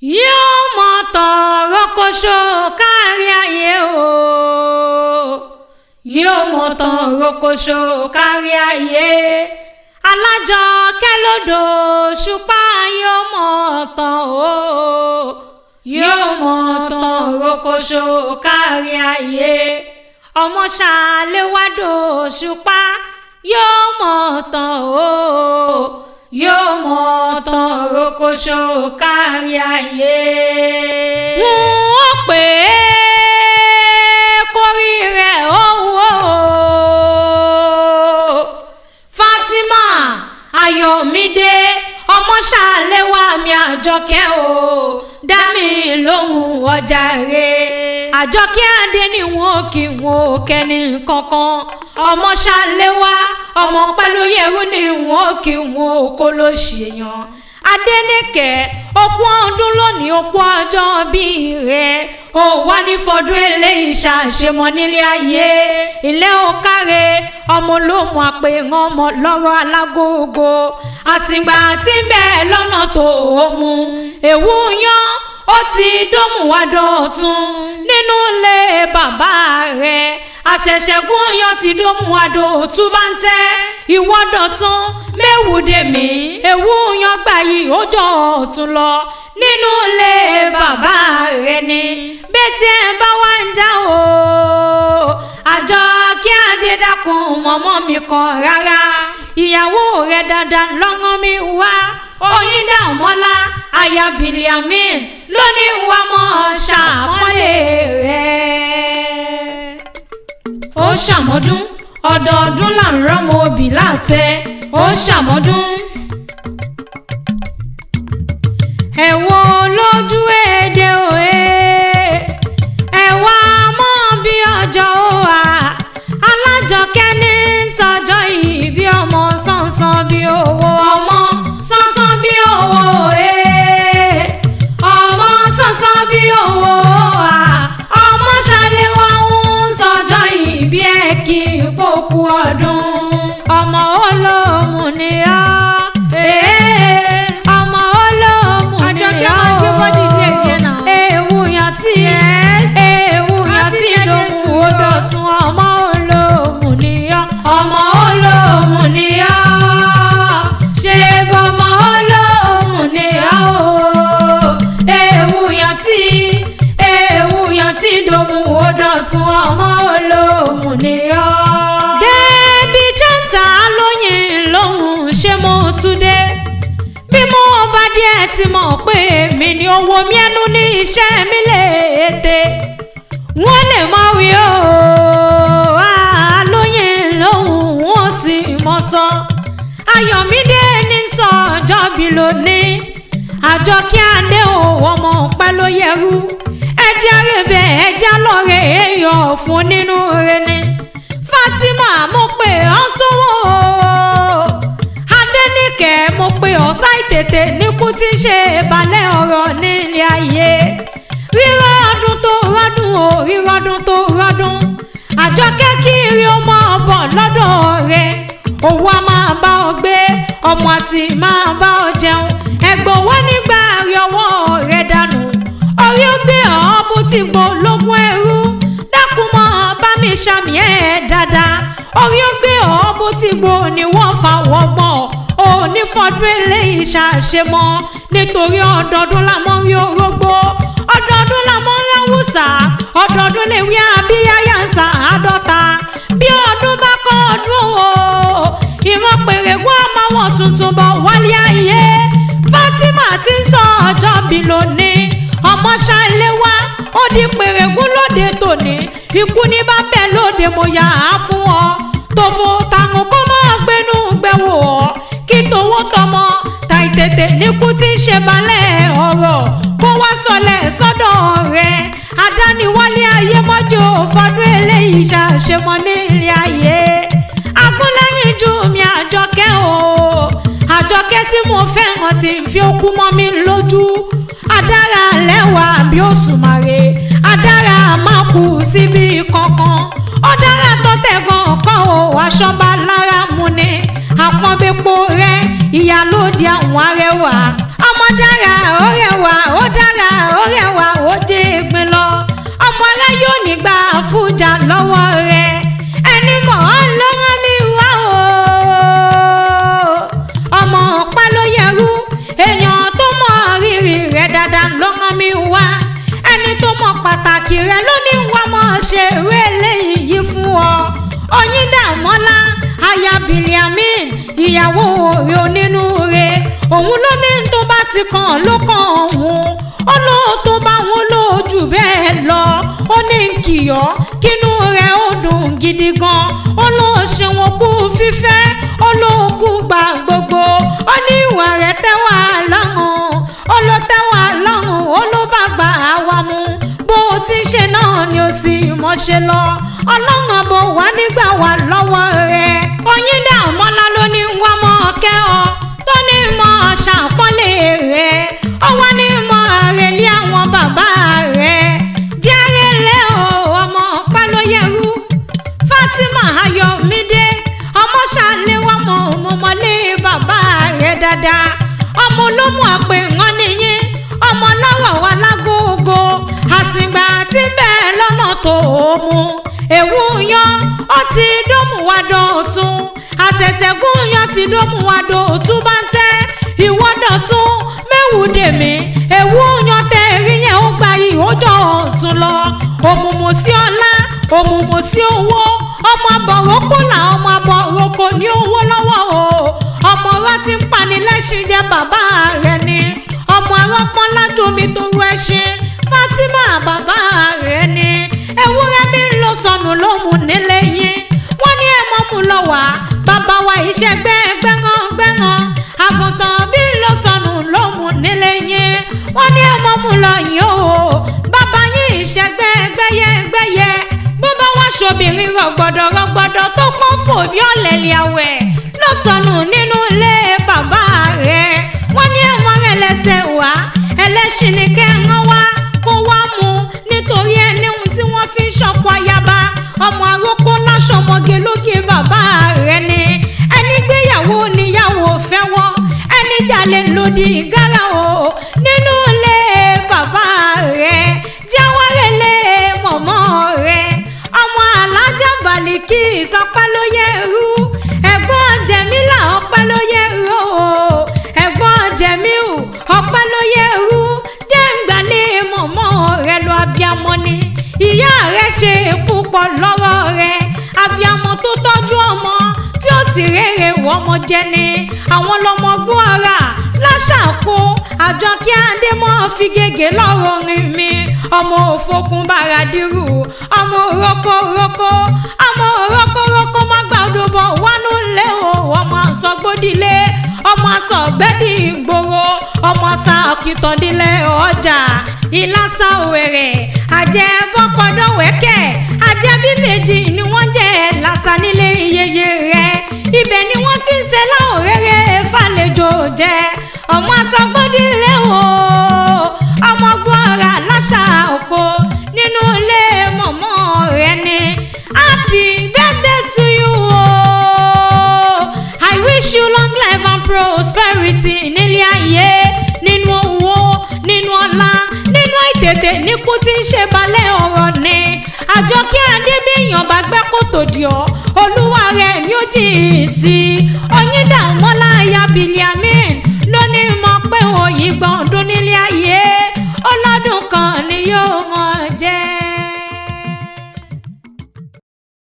yóò mọ̀ tọ̀rọ̀ kóṣó kárí ayé o yóò mọ̀ tọ̀rọ̀ kóṣó kárí ayé Alájọkẹ́ lódò Òṣùpá yóò mọ̀ tán o yóò mọ̀ tọ̀rọ̀ kóṣó kárí ayé ọmọ ṣàléwádò Òṣùpá yóò mọ̀ tán o yóò mọ̀ tọ̀rọ̀ kóṣó kárí ayé. wọ́n pè é kórí rẹ̀ òun o Fatima Ayọ̀mídé ọmọ ṣàléwá mi Àjọkẹ́ o dá mi lóhùn ọjà rẹ̀ Àjọkẹ́ adé ni wọn kì wọn kẹ́ni kankan ọmọ ṣàléwá ọmọ pẹ̀lú yẹ̀rù ni wọn kì wọn kó ló ṣèyàn Adéníkẹ́ ọ̀pọ̀ ọdún lónìí ọ̀pọ̀ ọjọ́ bíi rẹ̀ ó wá ní fọdún eléyìí ṣàṣemọ́ nílé ayé ilé òkàrẹ ọmọ olómù àpèrán ọmọ lọ́rọ̀ alágógó àsìgbà tí ń bẹ lọ́nà tó mú ewu yan ó ti dómù wá dọ̀tún nínú ilé bàbá rẹ̀ àṣẹ̀ṣẹ̀gún yan ti dómù wá dọ̀tún bá ń tẹ́ ìwọ́dọ̀tún mẹ́wùdèmí ewu yan gbà yìí ó jọ ọ̀tún lọ nínú ilé bàbá rẹ̀ ni bẹ́ẹ̀ tí ẹ bá wá ń já o Àjọkẹ́ adé dákun mọ́mọ́ mi kan rárá ìyàwó rẹ̀ dandan lọ́ngàn mi wá Oyíndàmọ́lá aya Biliamin lónìí wá mọ́ ṣàpọ́nlé rẹ̀. ó ṣàmọ́dún ọdọọdún là ń rọ́mọ òbí láàtẹ ó ṣàmọ́dún. ẹ wo lójú èdè òye ẹ wá mọ́ bí ọjọ́ òwà Alájọkẹ́ ní sọjọ́ ìbí ọmọ sánsan bí owó ọmọ sánsan bí owó ọmọ sánsan bí owó ọmọ ṣàléwá ń sọjọ́ ìbí ẹ̀ kí pòkú ọdún ọmọ olómù ni ọ́ ọmọ olómù ni ọ́ ewu yan tí lóhùn ó dọ̀tún ọmọ olómù ni ọ́ ọmọ olómù ni ọ́ ṣe bọ́mọ olómù ni ọ́ ewu yan tí lóhùn ó dọ̀tún ọmọ olómù ni ọ́. débi jẹ́ǹtà lóyìn lóhùn ṣé mo tún dé bí mo bá díẹ̀ tí mọ̀ pé mi ni owó mi ẹnu ní iṣẹ́ mi lè ètè wọ́n lè mọ̀ wí o lóyìn lóhùn wọ́n sì mọ̀ sọ Ayọ̀mídé ní sọ ọjọ́ bí lónìí Àjọkẹ́ adé o ọmọ pẹ́ ló yẹrú ẹjẹ́ rẹ̀bẹ̀ ẹjẹ́ lọ́rẹ̀ èèyàn fún nínú rẹ̀ ni Fatima mo pè ọ́ sówó Adéníkẹ́ mo pè ọ́ sáìtètè níkú tí ń ṣe balẹ̀ ọ̀rọ̀ nílé ayé rírọ́ ọdún tó rọ́dún o rírọ́ ọdún tó rọ́dún Àjọkẹ́ kiri ọmọ ọbọ̀ lọ́dọ̀ rẹ̀ owó a máa bá ọ gbé ọmọ a sì máa bá ọ jẹun ẹ̀gbọ́n wọ́n nígbà rí ọwọ́ rẹ̀ dànù orí ó gbé ọ bó ti gbó lógún ẹrú dákun mọ́ bá mi ṣàmì ẹ̀ dáadáa orí ó gbé ọ bó ti gbó ni wọ́n fa wọ́gbọ́n òní fọdún eléyìí ṣàṣemọ́ nítorí ọdọọdún la mọ́ rí orógbó ọdọọdún la mọ́ rí àwùsà ọdọọdún lè wí abíyáyà ń sa àádọ́ta bí ọdún bá kọ́ ọdún o ìran pèrègùn àmàwọn tuntun bọ̀ wálé ayé Fatima ti ń sọ ọjọ́ bí lónìí ọmọ ṣàléwá ó di pèrègùn lóde tòní ikú ní bá bẹ̀ lóde mo yà á fún ọ tòfò tàrùn kó máa gbénú gbẹ̀wò ọ kí tòwó tọmọ tàìtètè níkú tí ń ṣe balẹ̀ ọ̀rọ̀ kó wá sọlẹ̀ sọ́dọ̀ rẹ̀ àdániwálé ayé mọ́jọ́ fọdún eléyìí ṣàṣemọ́ nílé ayé agúnlẹ́yìn jù mí Àjọkẹ́ o Àjọkẹ́ tí mo fẹ́ràn tí ń fi okú mọ́ mi lójú adára lẹ́wà bí òṣùmàrè adára máa kú síbi kankan ọ̀dára tó tẹ̀gàn kan o aṣọ bá lára mu ni àpọ́nbẹ́pọ̀ rẹ̀ ìyálóde àwọn arẹwà ọmọ dára ó rẹwà ó dára. Oyíndàmọ́lá aya Biliamin ìyàwó rẹ̀ onínúure òun ló ní tó bá ti kàn ló kàn òun ó ló tó bá wọn lójú bẹ́ẹ̀ lọ ó ní kìyọ́ kínú rẹ̀ ó dùn gidi gan ó ló ṣe wọn kú fífẹ́ ó ló kú gbà gbogbo ó ní ìwà rẹ̀ tẹ́wà lọ́rùn ó ló tẹ́wà lọ́rùn ó ló bá gbà àwa mú bó ti ṣe náà ni ó sì mọ̀ ṣe lọ ọlọ́run bò wá nígbà wà lọ́wọ́ rẹ̀ Oyíndàmọ́lá ló ní wọ́n mọ̀ kẹ́ ọ tó ní mọ̀ ṣàpọ́nlé rẹ̀ ó wá ní mọ̀ àrèlé àwọn bàbá rẹ̀ jẹ́rẹ̀lẹ́ o ọmọ pálóyẹrú Fatima Ayọ̀mídé ọmọ ṣàléwọ́ mọ̀ òmùmọ́lé bàbá rẹ̀ dáadáa ọmọ olómù àpè wọn nìyí ọmọ lọ́rọ̀ wà lágógó àsìgbà tí bẹ́ẹ̀ lọ́nà tó mú ewu yan ó ti dómù wá dọ̀tún àṣẹ̀ṣẹ̀gún yan ti dómù wá dọ̀tún bá ń tẹ́ ìwọ́dọ̀tún mẹ́wù dèmí ewu yan tẹ́ rí yẹn ó gba ìhójọ́ ọ̀tún lọ òmùmù sí ọlá òmùmù sí owó ọmọ àbọ̀rọ̀kọ là ọmọ àbọ̀rọ̀kọ ní owó lọ́wọ́ o ọmọ ọ̀rọ̀ ti ń pani lẹ́ṣin jẹ́ bàbá rẹ̀ ni ọmọ arọ́pọ́n ládomi tó rú ẹṣin Fatima bàbá rẹ̀ ni ewúrẹ́ mi ń lọ sọnù lóhùn nílé yín wọ́n ní ẹ mọ́ mú lọ wá bàbá wa iṣẹ́ gbẹ́ràn àgùntàn bí ń lọ sọnù lóhùn nílé yín wọ́n ní ẹ mọ́ mú lọ yín o bàbá yín iṣẹ́ gbẹ́yẹ bó bá wá ṣobìnrin rọ̀gbọ̀dọ̀ tó pọ́n fò bí ọ̀lẹ́lẹ̀ àwẹ̀ lọ sọnù nínú ilé bàbá rẹ̀ wọ́n ní ẹ̀wọ̀n rẹ̀ lẹ́sẹ̀ wá ẹlẹ́ṣin ni kẹ́hìn wá kó wá mú nítorí ẹni ohun tí wọ́n fi ń ṣọ̀pọ̀ ayaba ọmọ arókó láṣọmọge lóge bàbá rẹ̀ ni ẹni gbéyàwó níyàwó fẹ́ wọ́ ẹni jalè lòdì gárà o nínú ilé bàbá rẹ̀ jáwárẹ̀lẹ̀ mọ̀mọ́ rẹ̀ ọmọ alájà Bàlíkì Ọpẹ́lóyẹrú ẹ̀gbọ́n Jẹ̀mílà Ọpẹ́lóyẹrú ẹ̀gbọ́n Jẹ̀míù Ọpẹ́lóyẹrú jẹ́ǹgbálẹ̀ mọ̀mọ́ rẹ̀ lọ abiyamọ ni ìyá rẹ̀ ṣe púpọ̀ lọ́rọ̀ rẹ̀ abiyamọ tó tọ́jú ọmọ tí ó sì rere wọ́mọ jẹ ni àwọn lọmọ Igboora láṣàkó Àjọkẹ́ Adémọ́ fi gègé lọ́rọ̀ rìn mi ọmọ òfokùn bàràdìrù ọmọ òrókó má gbàdúrà bọ̀ wánú lé o ọmọ àsọgbódìlé ọmọ àsọgbẹ́dì ìgboro ọmọ àṣà òkìtọ̀dílé ọjà ìlàsà òwèrè àjẹ́ bọ́kọ̀dọ̀wẹ́kẹ̀ àjẹ́ bíbèjì ni wọ́n jẹ́ làṣà nílé iyeye rẹ̀ ibẹ̀ ni wọ́n ti ń ṣe láòrèrè fàlejò jẹ́ ọmọ àsọgbódìlé o ọmọ Igboora láṣà òkò nínú ilé mọ̀mọ́ rẹ̀ ni happy birthday to you o I wish you long life and prosperity nílé ayé nínú owó nínú ọlá nínú àìtètè níkú tí ń ṣe balẹ̀ ọ̀rọ̀ ni Àjọkẹ́ Adébíyàn bá gbẹ́ kòtò dì ọ́ olúwa rẹ̀ ni ó jìn sí Oyíndàmọ́lá aya Biliamin